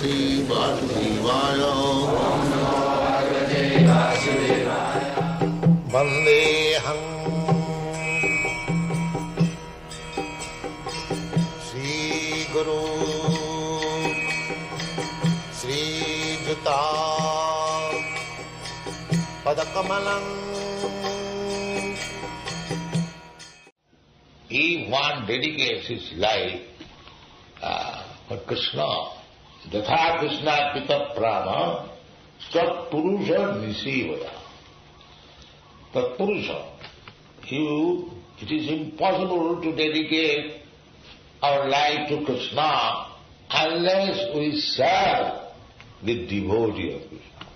Bhagavate Vasudevaya. Vandeham Sri Guru Sri Juta Padakamalam. If one dedicates his life for Krishna, Jatha Krishna Pita Prana, Sat Purusha Nisivaya. Tat Purusha. It is impossible to dedicate our life to Krishna unless we serve the devotee of Krishna.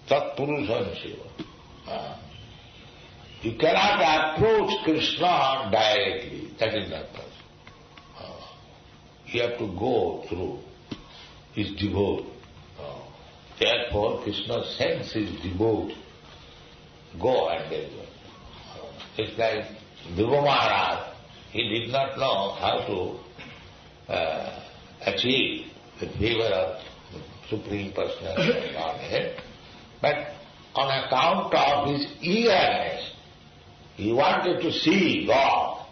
Tat Purusha Nisivaya. You cannot approach Krishna directly. That is not possible. You have to go through his devotee. Therefore, Krishna sends his devotee. Go and deliver. It's like Dhruva Maharaj. He did not know how to achieve the favor of the Supreme Personality of Godhead. But on account of his eagerness, he wanted to see God.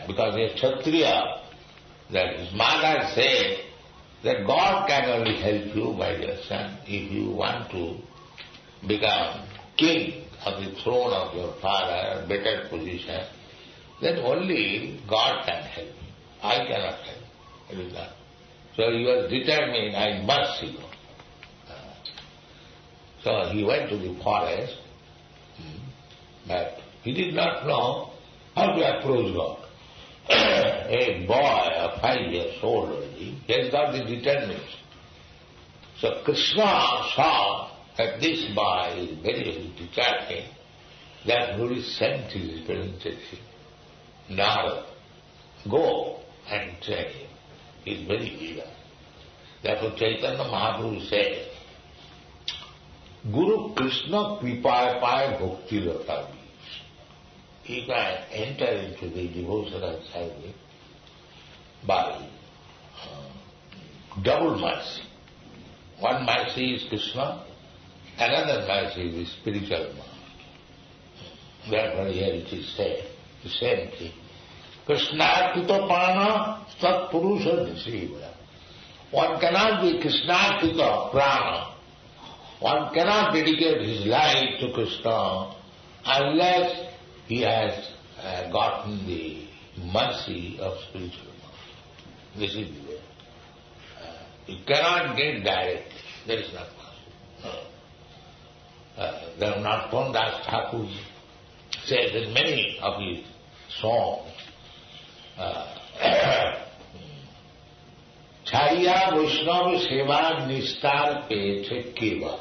Because he is Kshatriya, that his mother said that God can only help you, my dear son, if you want to become king of the throne of your father, a better position, then only God can help you. I cannot help. It is not. So he was determined, I must see God. So he went to the forest, but he did not know how to approach God. A boy of 5 years old already, he has got the determination. So Krishna saw that this boy is very determined, therefore he sent his representative, Narada, go and train him. He is very eager. Therefore Chaitanya Mahaprabhu said, Guru Krishna Kripaya Paya Bhakti Rata. He can enter into the devotional service by double mercy. One mercy is Krishna, another mercy is the spiritual master. Therefore here it is said, the same thing. Krishna Krita Prana Sat Purusha Nisivaya. One cannot be Krishna Krita Prana. One cannot dedicate his life to Krishna unless he has gotten the mercy of spiritual master. This is the way. You cannot get direct. That is not possible. The Narottam Thakur says in many of his songs, Chariya Vaishnava Seva Nistar Peche Keva.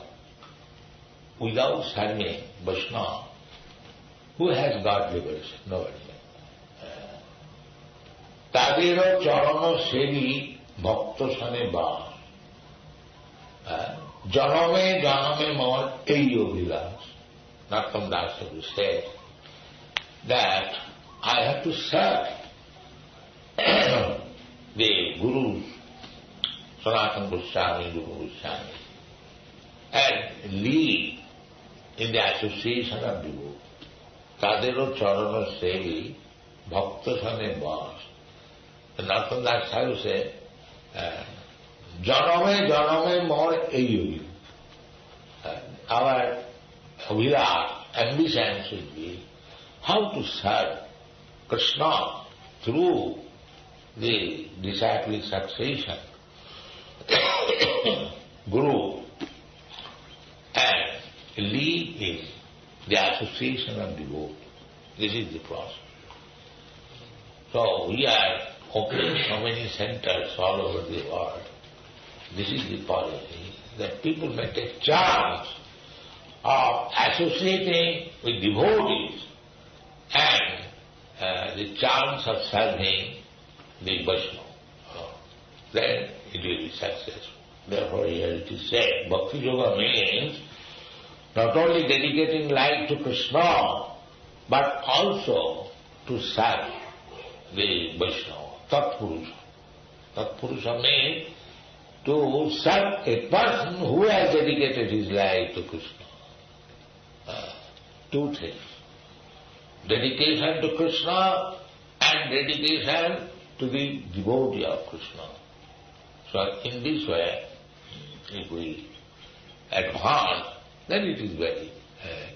Without serving Vaishnava, who has got liberation? Nobody. Tadero charana sevi bhakta sane bas. Janame janame mar eyo vilas. Narottam Das Thakur said that I have to serve the Gurus, Sanatana Goswami, Guru Goswami, and live in the association of devotees. Tadero charana sevi bhakta sane bas. The Narottam Das Thakur said, Janame janame more eyo. Our vilas, ambition should be how to serve Krishna through the disciplic succession, Guru, and live in the association of devotees. This is the process. So we are opening so many centers all over the world. This is the policy, that people may take chance of associating with devotees and the chance of serving the Vaishnava. Then it will be successful. Therefore here it is said, Bhakti Yoga means not only dedicating life to Krishna, but also to serve the Vaishnava, Tat Purusha. Tatpurusha means to serve a person who has dedicated his life to Krishna. Two things. Dedication to Krishna and dedication to the devotee of Krishna. So in this way, if we advance, then it is very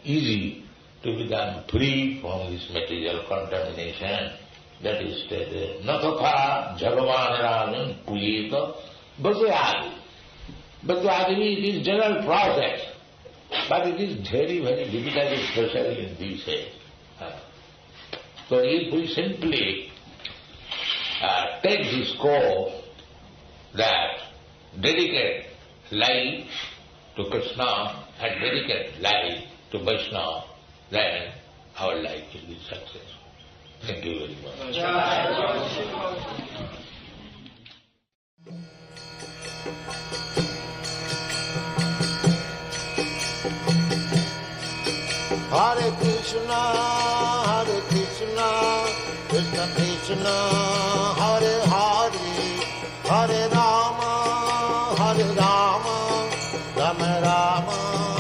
easy to become free from this material contamination. That is stated, Nathatha Jagavan Rajan Puyeta Bhajayadi. Bhajayadi is general process, but it is very, very difficult, especially in these days. So if we simply take this course that dedicate life to Krishna and dedicate life to Vaishnava, then our life will be successful. Thank you very much. Hare Krishna, Krishna Krishna, Hare Hare, Hare Rama, Rama Rama.